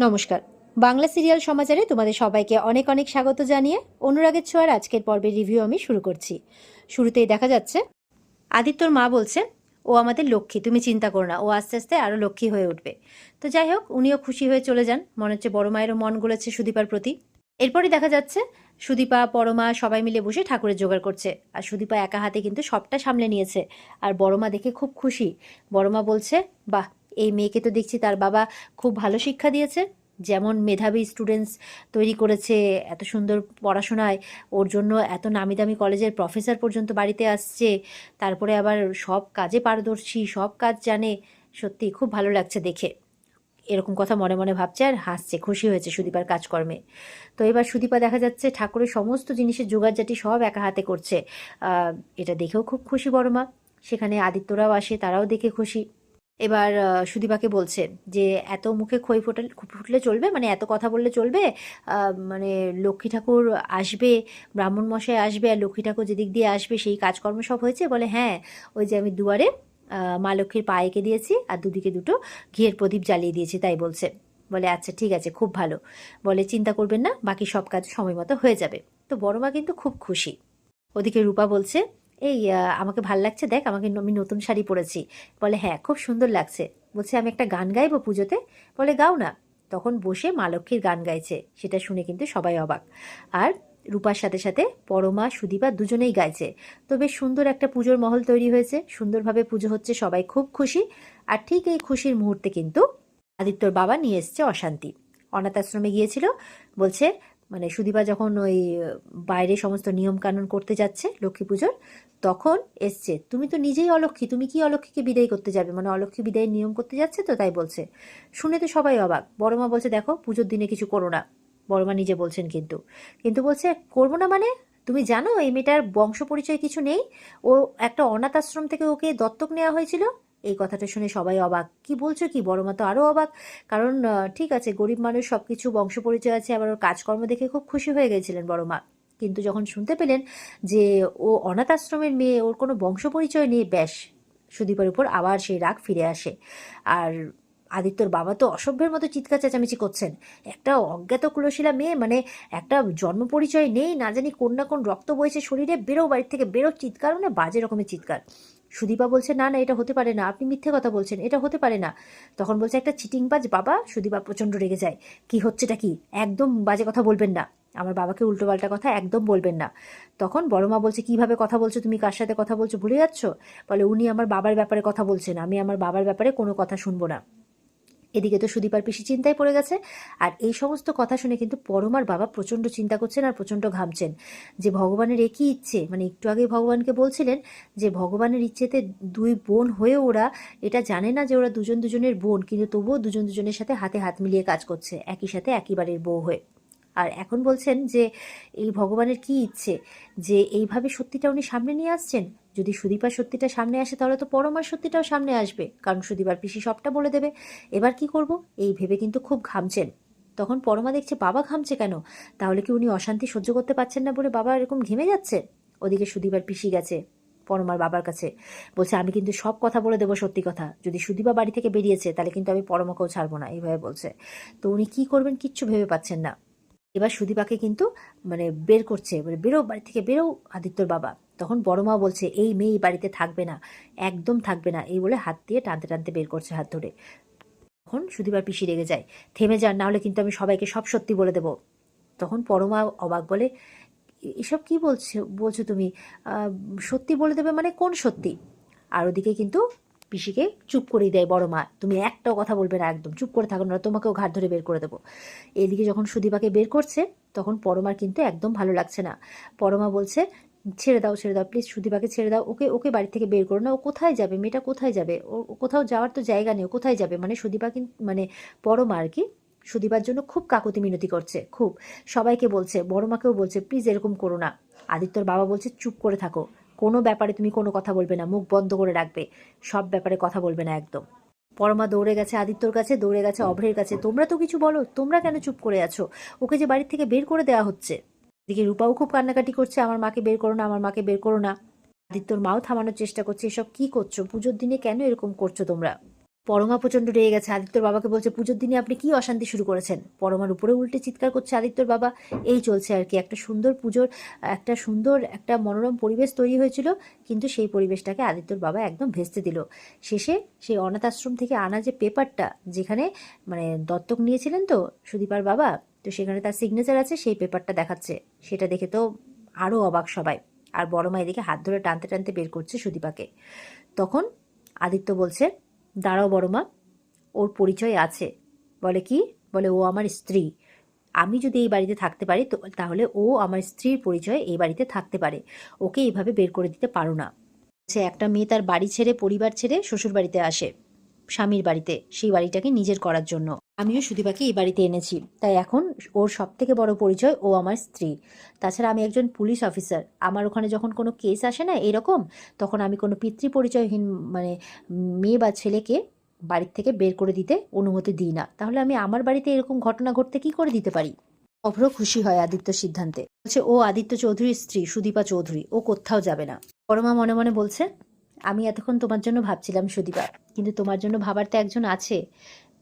নমস্কার। বাংলা সিরিয়াল সমাচারে তোমাদের সবাইকে অনেক অনেক স্বাগত জানিয়ে অনুরাগের ছোঁয়ার আজকের পর্বের রিভিউ আমি শুরু করছি। শুরুতেই দেখা যাচ্ছে আদিত্যর মা বলছে, ও আমাদের লক্ষ্মী, তুমি চিন্তা করো না, ও আস্তে আস্তে আরও লক্ষ্মী হয়ে উঠবে। তো যাই হোক, উনিও খুশি হয়ে চলে যান। মনে হচ্ছে বড় মায়েরও মন গলেছে সুদীপার প্রতি। এরপরই দেখা যাচ্ছে সুদীপা, পরমা সবাই মিলে বসে ঠাকুরের জোগাড় করছে। আর সুদীপা একা হাতে কিন্তু সবটা সামলে নিয়েছে। আর বড় মা দেখে খুব খুশি। বড় মা বলছে, বাহ, এই মেয়েকে তো দেখছি তার বাবা খুব ভালো শিক্ষা দিয়েছে। যেমন মেধাবী স্টুডেন্টস তৈরি করেছে, এত সুন্দর পড়াশোনায় ওর জন্য এত নামি দামি কলেজের প্রফেসর পর্যন্ত বাড়িতে আসছে, তারপরে আবার সব কাজে পারদর্শী, সব কাজ জানে। সত্যি খুব ভালো লাগছে দেখে। এরকম কথা মনে মনে ভাবছে আর হাসছে, খুশি হয়েছে সুদীপার কাজকর্মে। তো এবার সুদীপা দেখা যাচ্ছে ঠাকুরের সমস্ত জিনিসের জোগাড়জাটি সব একা হাতে করছে। এটা দেখেও খুব খুশি বড় মা। সেখানে আদিত্যরাও আসে, তারাও দেখে খুশি। এবার সুদীপাকে বলছে যে এত মুখে খই ফুটলে চলবে, মানে এত কথা বললে চলবে? মানে লক্ষ্মী ঠাকুর আসবে, ব্রাহ্মণ মশাই আসবে, আর লক্ষ্মী ঠাকুর যেদিক দিয়ে আসবে সেই কাজকর্ম সব হয়েছে? বলে হ্যাঁ, ওই যে আমি দুয়ারে মা লক্ষ্মীর পা এঁকে দিয়েছি আর দুদিকে দুটো ঘিয়ের প্রদীপ জ্বালিয়ে দিয়েছি, তাই বলছে। বলে আচ্ছা ঠিক আছে, খুব ভালো। বলে চিন্তা করবেন না, বাকি সব কাজ সময় মতো হয়ে যাবে। তো বড় মা কিন্তু খুব খুশি। ওদিকে রূপা বলছে, এই আমাকে ভাল লাগছে, দেখ আমাকে আমি নতুন শাড়ি পরেছি। বলে হ্যাঁ, খুব সুন্দর লাগছে। বলছে আমি একটা গান গাইবো পুজোতে। বলে গাও না। তখন বসে মা লক্ষ্মীর গান গাইছে। সেটা শুনে কিন্তু সবাই অবাক। আর রূপার সাথে সাথে পরমা, সুদীপা দুজনেই গাইছে। তো বেশ সুন্দর একটা পুজোর মহল তৈরি হয়েছে, সুন্দরভাবে পুজো হচ্ছে, সবাই খুব খুশি। আর ঠিক এই খুশির মুহূর্তে কিন্তু আদিত্যর বাবা নিয়ে এসছে অশান্তি। অনাথ আশ্রমে গিয়েছিল। বলছে, মানে সুদীপা যখন ওই বাইরে সমস্ত নিয়ম কানুন করতে যাচ্ছে লক্ষ্মী পুজোর, তখন এসছে, তুমি তো নিজেই অলক্ষ্মী, তুমি কি অলক্ষ্মীকে বিদায় করতে যাবে? মানে অলক্ষ্মী বিদায়ের নিয়ম করতে যাচ্ছে তো, তাই বলছে। শুনে তো সবাই অবাক। বড়মা বলছে, দেখো পুজোর দিনে কিছু করো না। বড়মা নিজে বলছেন কিন্তু, কিন্তু বলছে করবো না মানে? তুমি জানো এই মেয়েটার বংশ পরিচয় কিছু নেই? ও একটা অনাথ আশ্রম থেকে ওকে দত্তক নেওয়া হয়েছিল। এই কথাটা শুনে সবাই অবাক। কি বলছো কি? বড়মা তো আরো অবাক। কারণ ঠিক আছে, গরিব মানুষ, সব কিছু বংশ পরিচয় আছে, আবার ওর কাজকর্ম দেখে খুব খুশি হয়ে গেছিলেন বড় মা। কিন্তু যখন শুনতে পেলেন যে ও অনাথ আশ্রমের মেয়ে, ওর কোনো বংশ পরিচয় নেই, ব্যাস, সুদীপার উপর আবার সেই রাগ ফিরে আসে। আর আদিত্যর বাবা তো অসভ্যের মতো চিৎকার চেঁচামেচি করছেন। একটা অজ্ঞাত কুলশীলা মেয়ে, মানে একটা জন্ম পরিচয় নেই, না জানি কোন না কোন রক্ত বইছে শরীরে, বেরো বাড়ির থেকে বেরো, চিৎকার মানে বাজে রকমের চিৎকার। সুদীপা বলছে, না না, এটা হতে পারে না, আপনি মিথ্যে কথা বলছেন, এটা হতে পারে না। তখন বলছে, একটা চিটিংবাজ বাবা। সুদীপা প্রচণ্ড রেগে যায়। কি হচ্ছেটা কি? একদম বাজে কথা বলবেন না, আমার বাবাকে উল্টোপাল্টা কথা একদম বলবেন না। তখন বড় মা বলছে, কিভাবে কথা বলছো তুমি, কার সাথে কথা বলছো ভুলে যাচ্ছ? বলে উনি আমার বাবার ব্যাপারে কথা বলছেন, আমি আমার বাবার ব্যাপারে কোনো কথা শুনবো না। এদিকে তো সুদীপার পিসি চিন্তায় পড়ে গেছে। আর এই সমস্ত কথা শুনে কিন্তু পরমার বাবা প্রচণ্ড চিন্তা করছেন আর প্রচণ্ড ঘামছেন, যে ভগবানের একই ইচ্ছে। মানে একটু আগে ভগবানকে বলছিলেন যে ভগবানের ইচ্ছেতে দুই বোন হয়ে ওরা এটা জানে না যে ওরা দুজন দুজনের বোন, কিন্তু তবুও দুজন দুজনের সাথে হাতে হাত মিলিয়ে কাজ করছে, একই সাথে একই বাড়ির বউ হয়ে। আর এখন বলছেন যে এই ভগবানের কি ইচ্ছে যে এইভাবে সত্যিটা উনি সামনে নিয়ে আসছেন। যদি সুদীপার সত্যিটা সামনে আসে তাহলে তো পরমার সত্যিটাও সামনে আসবে, কারণ সুদীপার পিসি সবটা বলে দেবে। এবার কি করব, এই ভেবে কিন্তু খুব ঘামছেন। তখন পরমা দেখছে বাবা ঘামছে কেন, তাহলে কি উনি অশান্তি সহ্য করতে পারছেন না বলে বাবা এরকম ঘেমে যাচ্ছে? ওদিকে সুদীপার পিসি গেছে পরমার বাবার কাছে, বলছে আমি কিন্তু সব কথা বলে দেবো, সত্যি কথা। যদি সুদীপা বাড়ি থেকে বেরিয়েছে তাহলে কিন্তু আমি পরমাকেও ছাড়বো না, এইভাবে বলছে। তো উনি কি করবেন কিচ্ছু ভেবে পাচ্ছেন না। এবার সুদীপাকে কিন্তু মানে বের করছে, বলে বেরো বাড়ি থেকে, বেরো আদিত্যর বাবা। তখন বড় মা বলছে, এই মেয়ে এই বাড়িতে থাকবে না, একদম থাকবে না, এই বলে হাত দিয়ে টানতে টানতে বের করছে, হাত ধরে। তখন সুদীপার পিসি রেগে যায়, থেমে যান, নাহলে কিন্তু আমি সবাইকে সব সত্যি বলে দেবো। তখন পরমা অবাক, বলে এসব কি বলছো বলছো তুমি? আহ, সত্যি বলে দেবে মানে কোন সত্যি? আর ওদিকে কিন্তু পিসিকে চুপ করেই দেয় বড় মা, তুমি একটাও কথা বলবে না, একদম চুপ করে থাকো, না তোমাকেও ঘাট ধরে বের করে দেবো। এদিকে যখন সুদীপাকে বের করছে তখন পরমার কিন্তু একদম ভালো লাগছে না। পরমা বলছে, ছেড়ে দাও ছেড়ে দাও, প্লিজ সুদীপাকে ছেড়ে দাও, ওকে ওকে বাড়ি থেকে বের করো না, ও কোথায় যাবে, মেয়েটা কোথায় যাবে? ও কোথাও যাওয়ার তো জায়গা নেই, ও কোথায় যাবে? মানে সুদীপা কিন্তু মানে পরমা আর কি সুদীপার জন্য খুব কাকুতি মিনতি করছে, খুব সবাইকে বলছে, বড় মাকেও বলছে, প্লিজ এরকম করো না। আদিত্যর বাবা বলছে, চুপ করে থাকো, কোনো ব্যাপারে তুমি কোনো কথা বলবে না, মুখ বন্ধ করে রাখবে, সব ব্যাপারে কথা বলবে না একদম। পরমা দৌড়ে গেছে আদিত্যর কাছে, দৌড়ে গেছে অভ্রের কাছে, তোমরা তো কিছু বলো, তোমরা কেন চুপ করে আছো? ওকে যে বাড়ির থেকে বের করে দেওয়া হচ্ছে। এদিকে রূপাও খুব কান্নাকাটি করছে, আমার মাকে বের করো না, আমার মাকে বের করো না। আদিত্যর মাও থামানোর চেষ্টা করছে, এসব কি করছো, পুজোর দিনে কেন এরকম করছো তোমরা? পরমা প্রচণ্ড রেগে গেছে, আদিত্যর বাবাকে বলছে পুজোর দিনে আপনি কি অশান্তি শুরু করেছেন। পরমার উপরে উল্টে চিৎকার করছে আদিত্যর বাবা। এই চলছে আর কি, একটা সুন্দর পুজোর একটা মনোরম পরিবেশ তৈরি হয়েছিল, কিন্তু সেই পরিবেশটাকে আদিত্যর বাবা একদম ভেস্তে দিল। শেষে সেই অনাথ আশ্রম থেকে আনা যে পেপারটা, যেখানে মানে দত্তক নিয়েছিলেন তো সুদীপার বাবা, তো সেখানে তার সিগনেচার আছে, সেই পেপারটা দেখাচ্ছে। সেটা দেখে তো আরও অবাক সবাই। আর বড় মা এদিকে হাত ধরে টানতে টানতে বের করছে সুদীপাকে। তখন আদিত্য বলছে, দাঁড়াও বড় মা, ওর পরিচয় আছে। বলে কি? বলে ও আমার স্ত্রী। আমি যদি এই বাড়িতে থাকতে পারি তো তাহলে ও আমার স্ত্রীর পরিচয় এই বাড়িতে থাকতে পারে, ওকে এইভাবে বের করে দিতে পারো না। সে একটা মেয়ে তার বাড়ি ছেড়ে, পরিবার ছেড়ে শ্বশুর বাড়িতে আসে, স্বামীর বাড়িতে, সেই বাড়িটাকে নিজের করার জন্য। আমিও সুদীপাকে এই বাড়িতে এনেছি, তাই এখন ওর সব থেকে বড় পরিচয় ও আমার স্ত্রী। তাছাড়া আমি একজন পুলিশ অফিসার, আমার ওখানে যখন কোনো কেস আসে না এরকম, তখন আমি কোনো পিতৃ পরিচয়হীন মানে মেয়ে বা ছেলেকে বাড়ির থেকে বের করে দিতে অনুমতি দিই না। তাহলে আমি আমার বাড়িতে এরকম ঘটনা ঘটতে কি করে দিতে পারি? অভ্র খুশি হয় আদিত্যর সিদ্ধান্তে, বলছে ও আদিত্য চৌধুরীর স্ত্রী সুদীপা চৌধুরী, ও কোথাও যাবে না। পরমা মনে মনে বলছে, আমি এতক্ষণ তোমার জন্য ভাবছিলাম সুদীপা, কিন্তু তোমার জন্য ভাবার তো একজন আছে,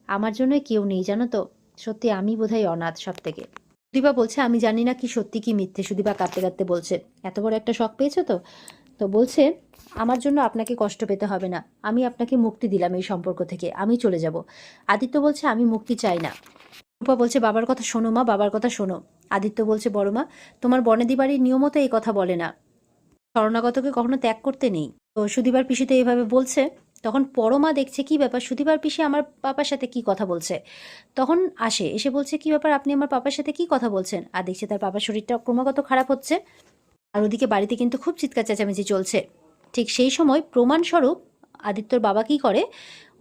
আমার জন্য কেউ নেই জানো তো। সত্যি আমি বোধহয় অনাথ সব থেকে। সুদীপা বলছে, আমি জানি না কি সত্যি কি মিথ্যে। সুদীপা কাঁদতে কাঁদতে বলছে, এত বড় একটা শখ পেয়েছো তো। তো বলছে, আমার জন্য আপনাকে কষ্ট পেতে হবে না, আমি আপনাকে মুক্তি দিলাম এই সম্পর্ক থেকে, আমি চলে যাব। আদিত্য বলছে, আমি মুক্তি চাই না। রূপা বলছে, বাবার কথা শোনো মা, বাবার কথা শোনো। আদিত্য বলছে, বড় মা, তোমার বনেদি বাড়ির নিয়মও তো এই কথা বলে না, শরণাগতকে কখনো ত্যাগ করতে নেই। তো সুদীপার পিসি তো এইভাবে বলছে। তখন পরমা দেখছে কি ব্যাপার, সুদীপার পিসি আমার পাপার সাথে কি কথা বলছে। তখন এসে বলছে, কি ব্যাপার, আপনি আমার পাপার সাথে কি কথা বলছেন। আর দেখছে তার পাপার শরীরটা ক্রমাগত খারাপ হচ্ছে। আর ওদিকে বাড়িতে কিন্তু খুব চিৎকার চেঁচামেচি চলছে। ঠিক সেই সময় প্রমাণস্বরূপ আদিত্যর বাবা কি করে,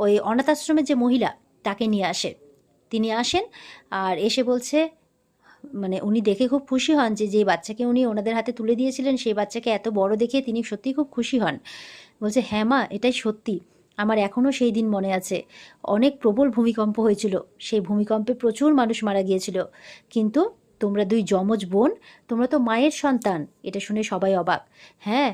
ওই অনাথ আশ্রমের যে মহিলা তাকে নিয়ে আসে। তিনি আসেন আর এসে বলছে, মানে উনি দেখে খুব খুশি হন যে যে বাচ্চাকে উনি ওনাদের হাতে তুলে দিয়েছিলেন সেই বাচ্চাকে এত বড় দেখে তিনি সত্যিই খুব খুশি হন। বলছে, হ্যাঁ মা, এটাই সত্যি, আমার এখনও সেই দিন মনে আছে, অনেক প্রবল ভূমিকম্প হয়েছিল, সেই ভূমিকম্পে প্রচুর মানুষ মারা গিয়েছিল, কিন্তু তোমরা দুই যমজ বোন, তোমরা তো মায়ের সন্তান। এটা শুনে সবাই অবাক। হ্যাঁ,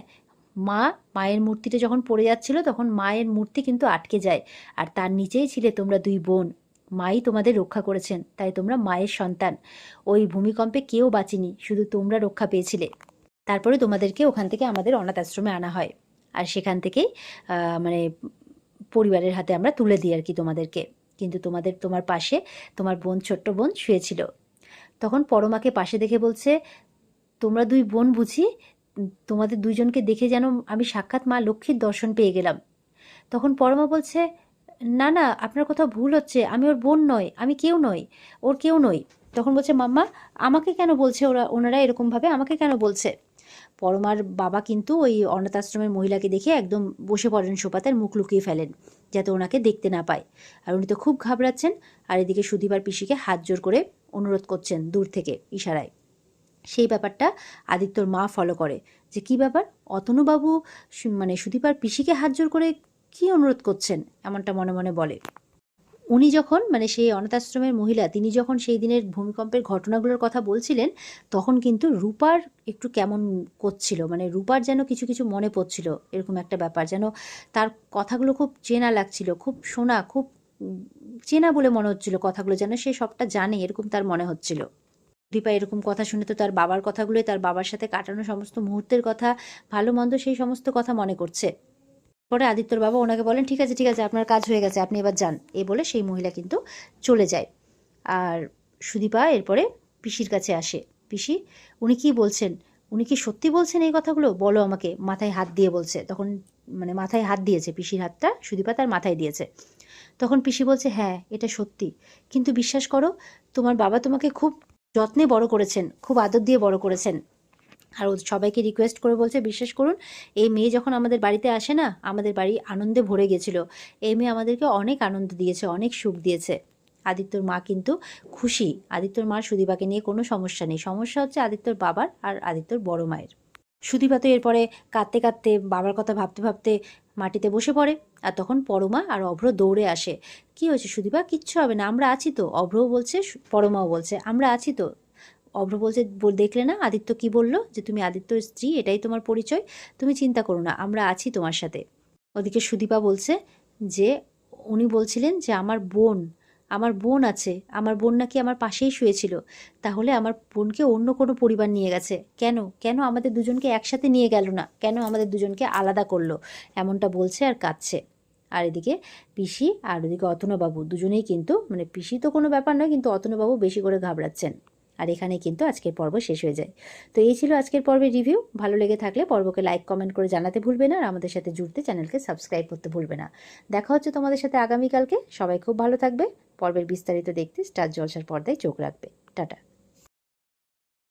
মায়ের মূর্তিটা যখন পড়ে যাচ্ছিল তখন মায়ের মূর্তি কিন্তু আটকে যায়, আর তার নিচেই ছিলে তোমরা দুই বোন, মাই তোমাদের রক্ষা করেছেন, তাই তোমরা মায়ের সন্তান। ওই ভূমিকম্পে কেউ বাঁচেনি, শুধু তোমরা রক্ষা পেয়েছিলে। তারপরে তোমাদেরকে ওখান থেকে আমাদের অনাথ আশ্রমে আনা হয়, আর সেখান থেকেই মানে পরিবারের হাতে আমরা তুলে দিই আর কি তোমাদেরকে। কিন্তু তোমার পাশে তোমার বোন, ছোট্ট বোন শুয়েছিল। তখন পরমাকে পাশে দেখে বলছে, তোমরা দুই বোন বুঝি, তোমাদের দুইজনকে দেখে যেন আমি সাক্ষাৎ মা লক্ষ্মীর দর্শন পেয়ে গেলাম। তখন পরমা বলছে, না না, আপনার কোথাও ভুল হচ্ছে, আমি ওর বোন নই, আমি কেউ নই, ওর কেউ নই। তখন বলছে, মাম্মা, আমাকে কেন বলছে ওনারা এরকমভাবে, আমাকে কেন বলছে। পরমার বাবা কিন্তু ওই অনাথ আশ্রমের মহিলাকে দেখে একদম বসে পড়েন সোফাতে, মুখ লুকিয়ে ফেলেন যাতে ওনাকে দেখতে না পায়। আর উনি তো খুব ঘাবড়াচ্ছেন। আর এদিকে সুদীপার পিসিকে হাত জোর করে অনুরোধ করছেন দূর থেকে ইশারায়। সেই ব্যাপারটা আদিত্যর মা ফলো করে, যে কি ব্যাপার, অতনুবাবু মানে সুদীপার পিসিকে হাত জোর করে কি অনুরোধ করছেন, এমনটা মনে মনে বলে। উনি যখন মানে সেই অনাথ আশ্রমের মহিলা, তিনি যখন সেই দিনের ভূমিকম্পের ঘটনাগুলোর কথা বলছিলেন, তখন কিন্তু রূপার একটু কেমন করছিল, মানে রূপার যেন কিছু কিছু মনে পড়ছিল, এরকম একটা ব্যাপার, যেন তার কথাগুলো খুব চেনা লাগছিল, খুব শোনা, খুব চেনা বলে মনে হচ্ছিল কথাগুলো, যেন সে সবটা জানে এরকম তার মনে হচ্ছিল। দীপা এরকম কথা শুনে তো তার বাবার কথাগুলোই, তার বাবার সাথে কাটানো সমস্ত মুহূর্তের কথা, ভালো মন্দ সেই সমস্ত কথা মনে করছে। পরে আদিত্যর বাবা ওনাকে বলেন, ঠিক আছে ঠিক আছে, আপনার কাজ হয়ে গেছে, আপনি এবার যান। এই বলে সেই মহিলা কিন্তু চলে যায়। আর সুদীপা এরপরে পিসির কাছে আসে। পিসি, উনি কি বলছেন, উনি কি সত্যি বলছেন এই কথাগুলো, বলো আমাকে। মাথায় হাত দিয়ে বলছে, তখন মানে মাথায় হাত দিয়েছে, পিসির হাতটা সুদীপা তার মাথায় দিয়েছে। তখন পিসি বলছে, হ্যাঁ এটা সত্যি, কিন্তু বিশ্বাস করো, তোমার বাবা তোমাকে খুব যত্নে বড় করেছেন, খুব আদর দিয়ে বড় করেছেন। আর ও সবাইকে রিকোয়েস্ট করে বলছে, বিশ্বাস করুন, এই মেয়ে যখন আমাদের বাড়িতে আসে না, আমাদের বাড়ি আনন্দে ভরে গেছিল। এই মেয়ে আমাদেরকে অনেক আনন্দ দিয়েছে, অনেক সুখ দিয়েছে। আদিত্যর মা কিন্তু খুশি, আদিত্যর মার সুদীপাকে নিয়ে কোনো সমস্যা নেই, সমস্যা হচ্ছে আদিত্যর বাবার আর আদিত্যর বড় মায়ের। সুদীপা তো এরপরে কাঁদতে কাঁদতে বাবার কথা ভাবতে ভাবতে মাটিতে বসে পড়ে। আর তখন পরমা আর অভ্র দৌড়ে আসে। কি হয়েছে সুদীপা, কিচ্ছু হবে না, আমরা আছি তো। অভ্রও বলছে, পরমাও বলছে, আমরা আছি তো। অভ্র বলছে, দেখলে না আদিত্য কি বললো, যে তুমি আদিত্যর স্ত্রী, এটাই তোমার পরিচয়, তুমি চিন্তা করো না, আমরা আছি তোমার সাথে। ওদিকে সুদীপা বলছে যে উনি বলছিলেন যে আমার বোন আছে, আমার বোন নাকি আমার পাশেই শুয়েছিল, তাহলে আমার বোনকে অন্য কোনো পরিবার নিয়ে গেছে, কেন কেন আমাদের দুজনকে একসাথে নিয়ে গেল না, কেন আমাদের দুজনকে আলাদা করলো, এমনটা বলছে আর কাঁদছে। আর এদিকে পিসি আর ওদিকে অতনুবাবু দুজনেই কিন্তু, মানে পিসি তো কোনো ব্যাপার নয়, কিন্তু অতনুবাবু বেশি করে ঘাবড়াচ্ছেন। আর এখানে কিন্তু আজকের পর্ব শেষ হয়ে যায়। তো এই ছিল আজকের পর্বের রিভিউ। ভালো লেগে থাকলে পর্বকে লাইক কমেন্ট করে জানাতে ভুলবে না, আর আমাদের সাথে জুড়তে চ্যানেলকে সাবস্ক্রাইব করতে ভুলবে না। দেখা হচ্ছে তোমাদের সাথে আগামীকালকে। সবাই খুব ভালো থাকবে। পর্বের বিস্তারিত দেখতে স্টার জলসার পর্দায় চোখ রাখবে। টাটা।